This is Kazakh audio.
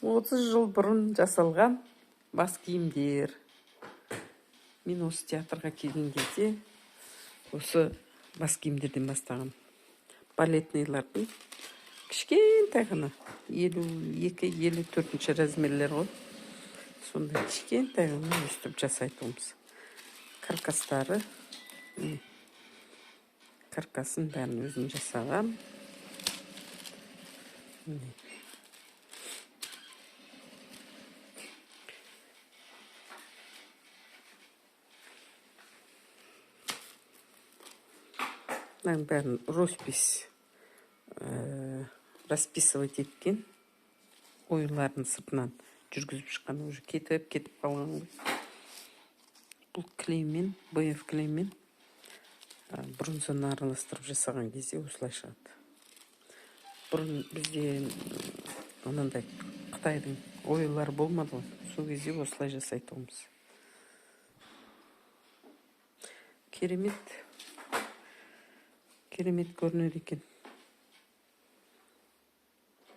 30 жыл бұрын жасалған бас киімдер. Мен осы театрға келген кезде осы бас киімдерден бастаған. Балетныйлардың кішкентай ғана 52-54 размерлер ғой. Сонда кішкентай ғана өстіп жасайтуымыз. Каркастары. Каркасын бәрін өзім жасағам. Бәрін роспись расписывать еткен. Оюларын сыртынан жүргізіп шыққан, уже кетіп қалған. Бұл клеймен, БФ клеймен бронзаны араластырып жасаған кезде осылай шығады. Бұрын бізде анандай Қытайдың оюлары болмады ғой. Сол кезде осылай жасайтуымыз. Керемет көрінеді екен.